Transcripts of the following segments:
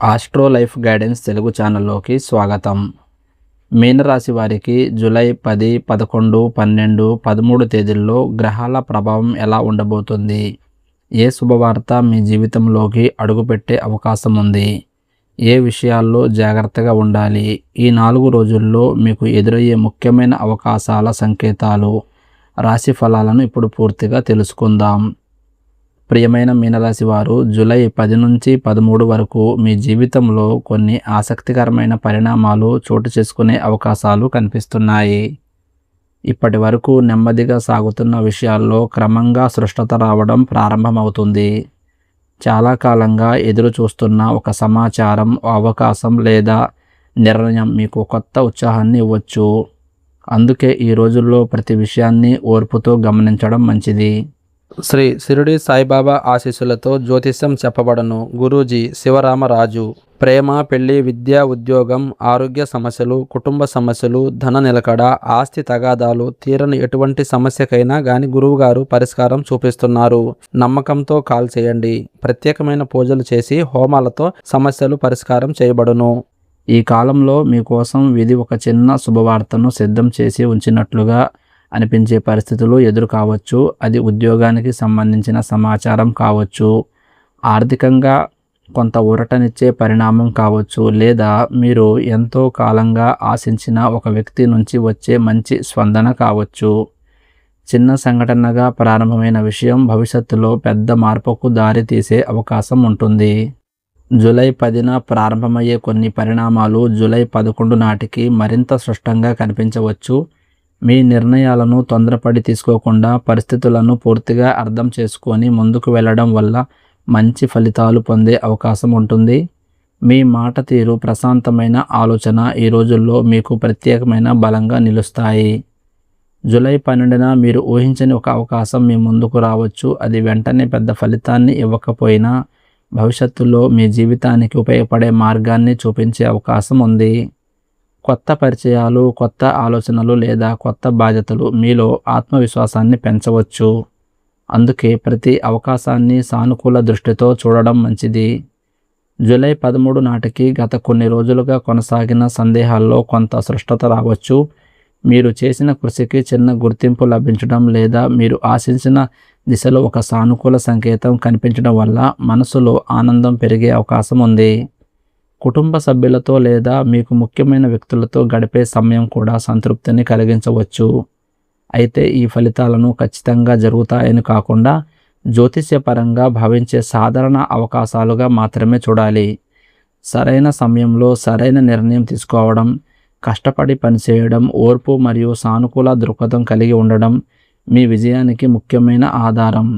Astro life guidance Telugu ఛానల్లోకి స్వాగతం. మీనరాశి వారికి జూలై 10, 11, 12, 13 తేదీల్లో గ్రహాల ప్రభావం ఎలా ఉండబోతుంది? ఏ శుభవార్త మీ జీవితంలోకి అడుగుపెట్టే అవకాశం ఉంది? ఏ విషయాల్లో జాగ్రత్తగా ఉండాలి? ఈ 4 రోజుల్లో మీకు ఎదురయ్యే ముఖ్యమైన అవకాశాల సంకేతాలు, రాశి ఫలాలను ఇప్పుడు పూర్తిగా తెలుసుకుందాం. ప్రియమైన మీనరాశి వారు, జూలై 10 నుంచి 13 వరకు మీ జీవితంలో కొన్ని ఆసక్తికరమైన పరిణామాలు చోటు చేసుకునే అవకాశాలు కనిపిస్తున్నాయి. ఇప్పటి వరకు నెమ్మదిగా సాగుతున్న విషయాల్లో క్రమంగా స్పష్టత రావడం ప్రారంభమవుతుంది. చాలా కాలంగా ఎదురు చూస్తున్న ఒక సమాచారం, అవకాశం లేదా నిర్ణయం మీకు కొత్త ఉత్సాహాన్ని ఇవ్వచ్చు. అందుకే ఈ రోజుల్లో ప్రతి విషయాన్ని ఓర్పుతో గమనించడం మంచిది. శ్రీ షిరిడి సాయిబాబా ఆశీస్సులతో జ్యోతిష్యం చెప్పబడను. గురూజీ శివరామరాజు. ప్రేమ, పెళ్లి, విద్య, ఉద్యోగం, ఆరోగ్య సమస్యలు, కుటుంబ సమస్యలు, ధన నిలకడ, ఆస్తి తగాదాలు, తీరని ఎటువంటి సమస్యకైనా గాని గురువుగారు పరిష్కారం చూపిస్తున్నారు. నమ్మకంతో కాల్ చేయండి. ప్రత్యేకమైన పూజలు చేసి హోమాలతో సమస్యలు పరిష్కారం చేయబడును. ఈ కాలంలో మీకోసం విధి ఒక చిన్న శుభవార్తను సిద్ధం చేసి ఉంచినట్లుగా అనిపించే పరిస్థితులు ఎదురు కావచ్చు. అది ఉద్యోగానికి సంబంధించిన సమాచారం కావచ్చు, ఆర్థికంగా కొంత ఊరటనిచ్చే పరిణామం కావచ్చు, లేదా మీరు ఎంతో కాలంగా ఆశించిన ఒక వ్యక్తి నుంచి వచ్చే మంచి స్పందన కావచ్చు. చిన్న సంఘటనగా ప్రారంభమైన విషయం భవిష్యత్తులో పెద్ద మార్పుకు దారి తీసే అవకాశం ఉంటుంది. జూలై 10న ప్రారంభమయ్యే కొన్ని పరిణామాలు జూలై 11 నాటికి మరింత స్పష్టంగా కనిపించవచ్చు. మీ నిర్ణయాలను తొందరపడి తీసుకోకుండా పరిస్థితులను పూర్తిగా అర్థం చేసుకొని ముందుకు వెళ్ళడం వల్ల మంచి ఫలితాలు పొందే అవకాశం ఉంటుంది. మీ మాట తీరు, ప్రశాంతమైన ఆలోచన ఈ రోజుల్లో మీకు ప్రత్యేకమైన బలంగా నిలుస్తాయి. జూలై 12న మీరు ఊహించని ఒక అవకాశం మీ ముందుకు రావచ్చు. అది వెంటనే పెద్ద ఫలితాన్ని ఇవ్వకపోయినా భవిష్యత్తులో మీ జీవితానికి ఉపయోగపడే మార్గాన్ని చూపించే అవకాశం ఉంది. కొత్త పరిచయాలు, కొత్త ఆలోచనలు లేదా కొత్త బాధ్యతలు మీలో ఆత్మవిశ్వాసాన్ని పెంచవచ్చు. అందుకే ప్రతి అవకాశాన్ని సానుకూల దృష్టితో చూడడం మంచిది. జూలై 13 నాటికి గత కొన్ని రోజులుగా కొనసాగిన సందేహాల్లో కొంత స్పష్టత రావచ్చు. మీరు చేసిన కృషికి చిన్న గుర్తింపు లభించడం లేదా మీరు ఆశించిన దిశలో ఒక సానుకూల సంకేతం కనిపించడం వల్ల మనసులో ఆనందం పెరిగే అవకాశం ఉంది. కుటుంబ సభ్యులతో లేదా మీకు ముఖ్యమైన వ్యక్తులతో గడిపే సమయం కూడా సంతృప్తిని కలిగించవచ్చు. అయితే ఈ ఫలితాలను ఖచ్చితంగా జరుగుతాయని కాకుండా జ్యోతిష్యపరంగా భావించే సాధారణ అవకాశాలుగా మాత్రమే చూడాలి. సరైన సమయంలో సరైన నిర్ణయం తీసుకోవడం, కష్టపడి పనిచేయడం, ఓర్పు మరియు సానుకూల దృక్పథం కలిగి ఉండడం మీ విజయానికి ముఖ్యమైన ఆధారం.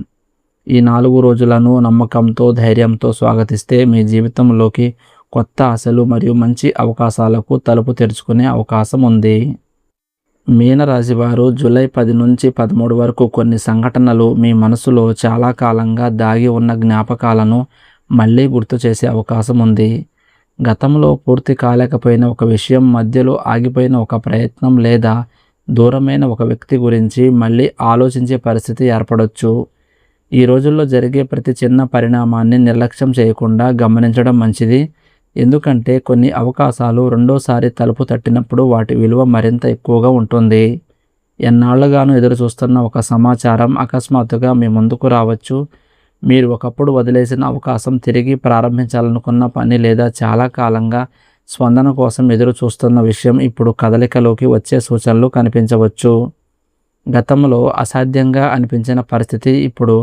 ఈ 4 రోజులను నమ్మకంతో, ధైర్యంతో స్వాగతిస్తే మీ జీవితంలోకి కొత్త ఆశలు మరియు మంచి అవకాశాలకు తలుపు తెరుచుకునే అవకాశం ఉంది. మీనరాశి వారు, జూలై 10 నుంచి 13 వరకు కొన్ని సంఘటనలు మీ మనసులో చాలా కాలంగా దాగి ఉన్న జ్ఞాపకాలను మళ్ళీ గుర్తు చేసే అవకాశం ఉంది. గతంలో పూర్తి కాలేకపోయిన ఒక విషయం, మధ్యలో ఆగిపోయిన ఒక ప్రయత్నం లేదా దూరమైన ఒక వ్యక్తి గురించి మళ్ళీ ఆలోచించే పరిస్థితి ఏర్పడవచ్చు. ఈ రోజుల్లో జరిగే ప్రతి చిన్న పరిణామాన్ని నిర్లక్ష్యం చేయకుండా గమనించడం మంచిది. ఎందుకంటే కొన్ని అవకాశాలు రెండోసారి తలుపు తట్టినప్పుడు వాటి విలువ మరింత ఎక్కువగా ఉంటుంది. ఎన్నాళ్లుగానూ ఎదురు చూస్తున్న ఒక సమాచారం అకస్మాత్తుగా మీ ముందుకు రావచ్చు. మీరు ఒకప్పుడు వదిలేసిన అవకాశం, తిరిగి ప్రారంభించాలనుకున్న పని లేదా చాలా కాలంగా స్పందన కోసం ఎదురు చూస్తున్న విషయం ఇప్పుడు కదలికలోకి వచ్చే సూచనలు కనిపించవచ్చు. గతంలో అసాధ్యంగా అనిపించిన పరిస్థితి ఇప్పుడు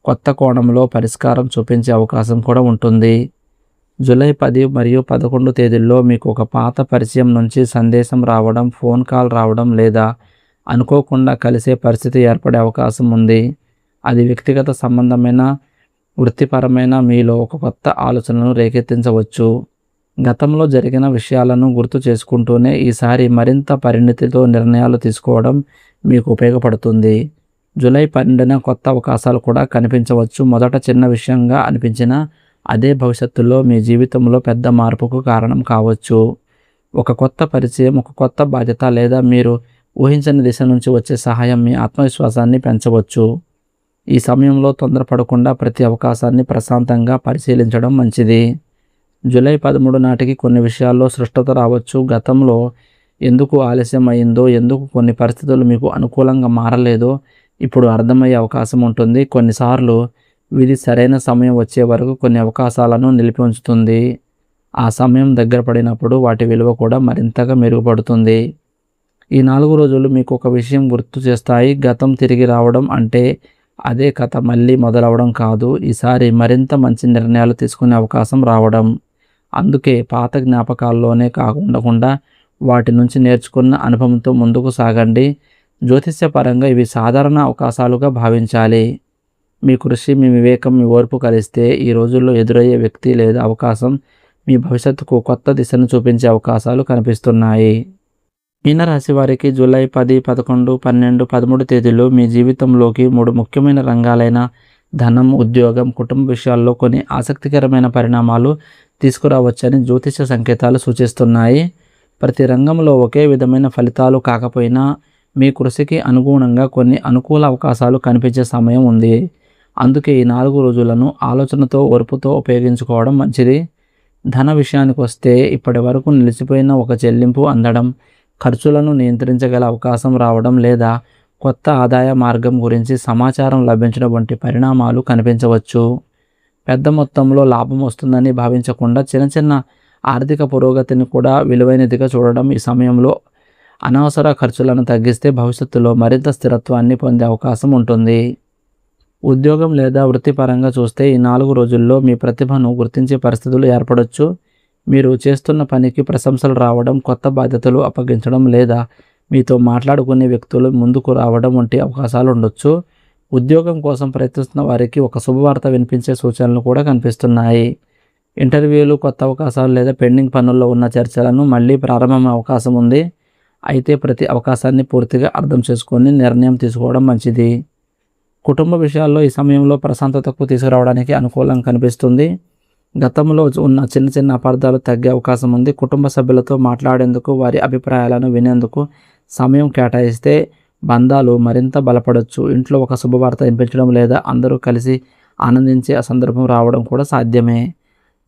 కొత్త కోణంలో పరిష్కారం చూపించే అవకాశం కూడా ఉంటుంది. జూలై 10 మరియు 11 తేదీల్లో మీకు ఒక పాత పరిచయం నుంచి సందేశం రావడం, ఫోన్ కాల్ రావడం లేదా అనుకోకుండా కలిసే పరిస్థితి ఏర్పడే అవకాశం ఉంది. అది వ్యక్తిగత సంబంధమైన, వృత్తిపరమైన మీలో ఒక కొత్త ఆలోచనను రేకెత్తించవచ్చు. గతంలో జరిగిన విషయాలను గుర్తు చేసుకుంటూనే ఈసారి మరింత పరిణతితో నిర్ణయాలు తీసుకోవడం మీకు ఉపయోగపడుతుంది. జూలై 12న కొత్త అవకాశాలు కూడా కనిపించవచ్చు. మొదట చిన్న విషయంగా అనిపించిన అదే భవిష్యత్తులో మీ జీవితంలో పెద్ద మార్పుకు కారణం కావచ్చు. ఒక కొత్త పరిచయం, ఒక కొత్త బాధ్యత లేదా మీరు ఊహించని దిశ నుంచి వచ్చే సహాయం మీ ఆత్మవిశ్వాసాన్ని పెంచవచ్చు. ఈ సమయంలో తొందరపడకుండా ప్రతి అవకాశాన్ని ప్రశాంతంగా పరిశీలించడం మంచిది. జూలై 13 నాటికి కొన్ని విషయాల్లో స్పష్టత రావచ్చు. గతంలో ఎందుకు ఆలస్యం అయిందో, ఎందుకు కొన్ని పరిస్థితులు మీకు అనుకూలంగా మారలేదో ఇప్పుడు అర్థమయ్యే అవకాశం ఉంటుంది. కొన్నిసార్లు విధి సరైన సమయం వచ్చే వరకు కొన్ని అవకాశాలను నిలిపి ఉంచుతుంది. ఆ సమయం దగ్గర పడినప్పుడు వాటి విలువ కూడా మరింతగా మెరుగుపడుతుంది. ఈ 4 రోజులు మీకు ఒక విషయం గుర్తు చేస్తాయి. గతం తిరిగి రావడం అంటే అదే కథ మళ్ళీ మొదలవడం కాదు. ఈసారి మరింత మంచి నిర్ణయాలు తీసుకునే అవకాశం రావడం. అందుకే పాత జ్ఞాపకాల్లోనే ఉండకుండా వాటి నుంచి నేర్చుకున్న అనుభవంతో ముందుకు సాగండి. జ్యోతిష్యపరంగా ఇవి సాధారణ అవకాశాలుగా భావించాలి. మీ కృషి, మీ వివేకం, మీ ఓర్పు కలిస్తే ఈ రోజుల్లో ఎదురయ్యే వ్యక్తి లేదా అవకాశం మీ భవిష్యత్తుకు కొత్త దిశను చూపించే అవకాశాలు కనిపిస్తున్నాయి. మీనరాశి వారికి జూలై 10, 11, 12, 13 తేదీలు మీ జీవితంలోకి 3 ముఖ్యమైన రంగాలైన ధనం, ఉద్యోగం, కుటుంబ విషయాల్లో కొన్ని ఆసక్తికరమైన పరిణామాలు తీసుకురావచ్చని జ్యోతిష సంకేతాలు సూచిస్తున్నాయి. ప్రతి రంగంలో ఒకే విధమైన ఫలితాలు కాకపోయినా మీ కృషికి అనుగుణంగా కొన్ని అనుకూల అవకాశాలు కనిపించే సమయం ఉంది. అందుకే ఈ 4 రోజులను ఆలోచనతో, ఓర్పుతో ఉపయోగించుకోవడం మంచిది. ధన విషయానికి వస్తే ఇప్పటి వరకు నిలిచిపోయిన ఒక చెల్లింపు అందడం, ఖర్చులను నియంత్రించగల అవకాశం రావడం లేదా కొత్త ఆదాయ మార్గం గురించి సమాచారం లభించడం వంటి పరిణామాలు కనిపించవచ్చు. పెద్ద మొత్తంలో లాభం వస్తుందని భావించకుండా చిన్న చిన్న ఆర్థిక పురోగతిని కూడా విలువైనదిగా చూడడం ఈ సమయంలో అనవసర ఖర్చులను తగ్గిస్తే భవిష్యత్తులో మరింత స్థిరత్వాన్ని పొందే అవకాశం ఉంటుంది. ఉద్యోగం లేదా వృత్తిపరంగా చూస్తే ఈ 4 రోజుల్లో మీ ప్రతిభను గుర్తించే పరిస్థితులు ఏర్పడవచ్చు. మీరు చేస్తున్న పనికి ప్రశంసలు రావడం, కొత్త బాధ్యతలు అప్పగించడం లేదా మీతో మాట్లాడుకునే వ్యక్తులు ముందుకు రావడం వంటి అవకాశాలు ఉండొచ్చు. ఉద్యోగం కోసం ప్రయత్నిస్తున్న వారికి ఒక శుభవార్త వినిపించే సూచనలు కూడా కనిపిస్తున్నాయి. ఇంటర్వ్యూలు, కొత్త అవకాశాలు లేదా పెండింగ్ పనుల్లో ఉన్న చర్చలను మళ్ళీ ప్రారంభమయ్యే అవకాశం ఉంది. అయితే ప్రతి అవకాశాన్ని పూర్తిగా అర్థం చేసుకొని నిర్ణయం తీసుకోవడం మంచిది. కుటుంబ విషయాల్లో ఈ సమయంలో ప్రశాంతతకు తీసుకురావడానికి అనుకూలంగా కనిపిస్తుంది. గతంలో ఉన్న చిన్న చిన్న అపార్థాలు తగ్గే అవకాశం ఉంది. కుటుంబ సభ్యులతో మాట్లాడేందుకు, వారి అభిప్రాయాలను వినేందుకు సమయం కేటాయిస్తే బంధాలు మరింత బలపడవచ్చు. ఇంట్లో ఒక శుభవార్త వినిపించడం లేదా అందరూ కలిసి ఆనందించే సందర్భం రావడం కూడా సాధ్యమే.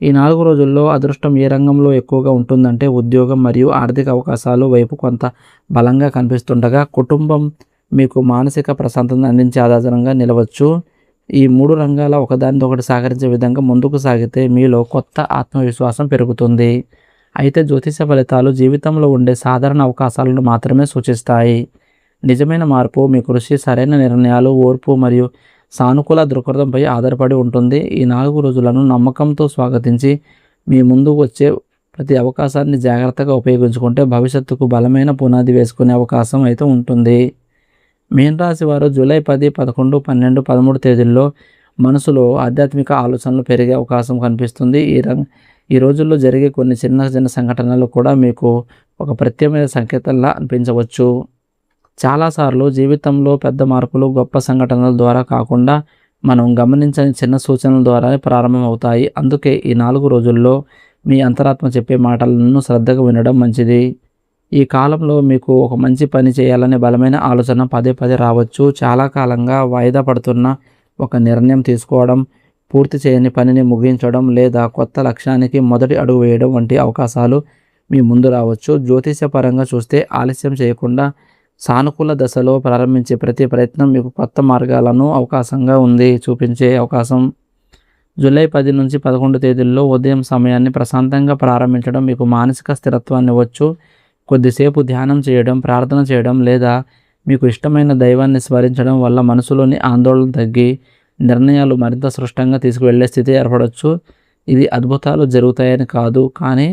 ఈ 4 రోజుల్లో అదృష్టం ఏ రంగంలో ఎక్కువగా ఉంటుందంటే ఉద్యోగం మరియు ఆర్థిక అవకాశాలు వైపు కొంత బలంగా కనిపిస్తుండగా, కుటుంబం మీకు మానసిక ప్రశాంతతను అందించే ఆధారంగా నిలవచ్చు. ఈ 3 రంగాల ఒకదానితో ఒకటి సహకరించే విధంగా ముందుకు సాగితే మీలో కొత్త ఆత్మవిశ్వాసం పెరుగుతుంది. అయితే జ్యోతిష ఫలితాలు జీవితంలో ఉండే సాధారణ అవకాశాలను మాత్రమే సూచిస్తాయి. నిజమైన మార్పు మీ కృషి, సరైన నిర్ణయాలు, ఓర్పు మరియు సానుకూల దృక్పథంపై ఆధారపడి ఉంటుంది. ఈ 4 రోజులను నమ్మకంతో స్వాగతించి మీ ముందుకు వచ్చే ప్రతి అవకాశాన్ని జాగ్రత్తగా ఉపయోగించుకుంటే భవిష్యత్తుకు బలమైన పునాది వేసుకునే అవకాశం అయితే ఉంటుంది. మీనరాశి వారు జూలై 10, 11, 12, 13 తేదీల్లో మనసులో ఆధ్యాత్మిక ఆలోచనలు పెరిగే అవకాశం కనిపిస్తుంది. ఈ రోజుల్లో జరిగే కొన్ని చిన్న చిన్న సంఘటనలు కూడా మీకు ఒక ప్రత్యేకమైన సంకేతంలా అనిపించవచ్చు. చాలాసార్లు జీవితంలో పెద్ద మార్పులు గొప్ప సంఘటనల ద్వారా కాకుండా మనం గమనించని చిన్న సూచనల ద్వారానే ప్రారంభమవుతాయి. అందుకే ఈ 4 రోజుల్లో మీ అంతరాత్మ చెప్పే మాటలను శ్రద్ధగా వినడం మంచిది. ఈ కాలంలో మీకు ఒక మంచి పని చేయాలనే బలమైన ఆలోచన పదే పదే రావచ్చు. చాలా కాలంగా వాయిదా పడుతున్న ఒక నిర్ణయం తీసుకోవడం, పూర్తి చేయని పనిని ముగించడం లేదా కొత్త లక్ష్యానికి మొదటి అడుగు వేయడం వంటి అవకాశాలు మీ ముందు రావచ్చు. జ్యోతిషపరంగా చూస్తే ఆలస్యం చేయకుండా సానుకూల దశలో ప్రారంభించే ప్రతి ప్రయత్నం మీకు కొత్త మార్గాలను అవకాశంగా చూపించే అవకాశం. జూలై 10 నుంచి 11 తేదీల్లో ఉదయం సమయాన్ని ప్రశాంతంగా ప్రారంభించడం మీకు మానసిక స్థిరత్వాన్ని ఇవ్వచ్చు. కొద్దిసేపు ధ్యానం చేయడం, ప్రార్థన చేయడం లేదా మీకు ఇష్టమైన దైవాన్ని స్మరించడం వల్ల మనసులోని ఆందోళన తగ్గి నిర్ణయాలు మరింత స్పష్టంగా తీసుకువెళ్ళే స్థితి ఏర్పడవచ్చు. ఇది అద్భుతాలు జరుగుతాయని కాదు, కానీ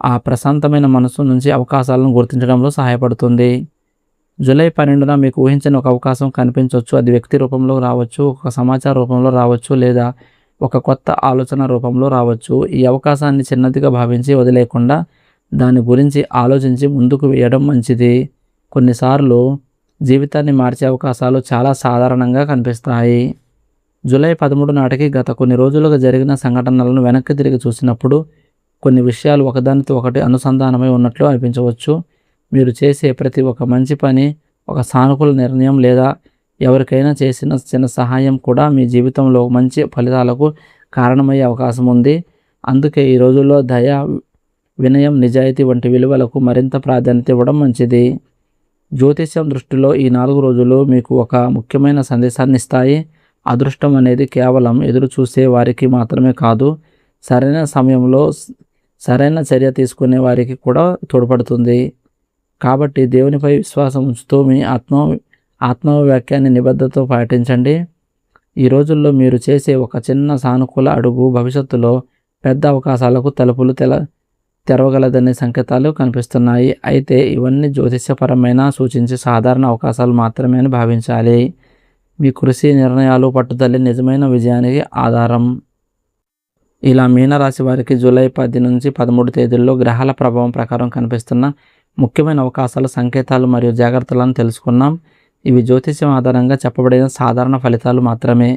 ఆ ప్రశాంతమైన మనసు నుంచి అవకాశాలను గుర్తించడంలో సహాయపడుతుంది. జూలై 12న మీకు ఊహించని ఒక అవకాశం కనిపించవచ్చు. అది వ్యక్తి రూపంలో రావచ్చు, ఒక సమాచార రూపంలో రావచ్చు లేదా ఒక కొత్త ఆలోచన రూపంలో రావచ్చు. ఈ అవకాశాన్ని చిన్నదిగా భావించి వదిలేయకుండా దాని గురించి ఆలోచించి ముందుకు వేయడం మంచిది. కొన్నిసార్లు జీవితాన్ని మార్చే అవకాశాలు చాలా సాధారణంగా కనిపిస్తాయి. జూలై 13 నాటికి గత కొన్ని రోజులుగా జరిగిన సంఘటనలను వెనక్కి తిరిగి చూసినప్పుడు కొన్ని విషయాలు ఒకదానితో ఒకటి అనుసంధానమై ఉన్నట్లు అనిపించవచ్చు. మీరు చేసే ప్రతి ఒక్క మంచి పని, ఒక సానుకూల నిర్ణయం లేదా ఎవరికైనా చేసిన చిన్న సహాయం కూడా మీ జీవితంలో మంచి ఫలితాలకు కారణమయ్యే అవకాశం ఉంది. అందుకే ఈ రోజుల్లో దయ, వినయం, నిజాయితీ వంటి విలువలకు మరింత ప్రాధాన్యత ఇవ్వడం మంచిది. జ్యోతిష్యం దృష్టిలో ఈ 4 రోజులు మీకు ఒక ముఖ్యమైన సందేశాన్ని ఇస్తాయి. అదృష్టం అనేది కేవలం ఎదురు చూసే వారికి మాత్రమే కాదు, సరైన సమయంలో సరైన చర్య తీసుకునే వారికి కూడా తోడ్పడుతుంది. కాబట్టి దేవునిపై విశ్వాసం ఉంచుతూ మీ ఆత్మవాక్యాన్ని నిబద్ధతతో పాటించండి. ఈ రోజుల్లో మీరు చేసే ఒక చిన్న సానుకూల అడుగు భవిష్యత్తులో పెద్ద అవకాశాలకు తలుపులు తెరవగలదనే సంకేతాలు కనిపిస్తున్నాయి. అయితే ఇవన్నీ జ్యోతిష్యపరమైన సూచించే సాధారణ అవకాశాలు మాత్రమే అని భావించాలి. మీ కృషి, నిర్ణయాలు, పట్టుదల నిజమైన విజయానికి ఆధారం. ఇలా మీనరాశి వారికి జూలై 10 నుంచి 13 తేదీల్లో గ్రహాల ప్రభావం ప్రకారం కనిపిస్తున్న ముఖ్యమైన అవకాశాలు, సంకేతాలు మరియు జాగ్రత్తలను తెలుసుకున్నాం. ఇవి జ్యోతిష్యం ఆధారంగా చెప్పబడిన సాధారణ ఫలితాలు మాత్రమే.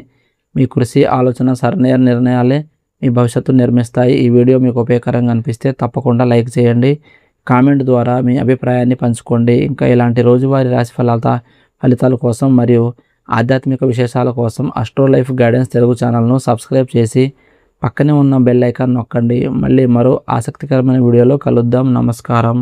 మీ కృషి, ఆలోచన, సరైన నిర్ణయాలే మీ భవిష్యత్తును నిర్మిస్తాయి. ఈ వీడియో మీకు ఉపయోగకరంగా అనిపిస్తే తప్పకుండా లైక్ చేయండి. కామెంట్ ద్వారా మీ అభిప్రాయాన్ని పంచుకోండి. ఇంకా ఇలాంటి రోజువారీ రాశి ఫలితాల కోసం మరియు ఆధ్యాత్మిక విశేషాల కోసం ఆస్ట్రో లైఫ్ గైడెన్స్ తెలుగు ఛానల్ను సబ్స్క్రైబ్ చేసి పక్కనే ఉన్న బెల్ ఐకాన్ నొక్కండి. మళ్ళీ మరో ఆసక్తికరమైన వీడియోలో కలుద్దాం. నమస్కారం.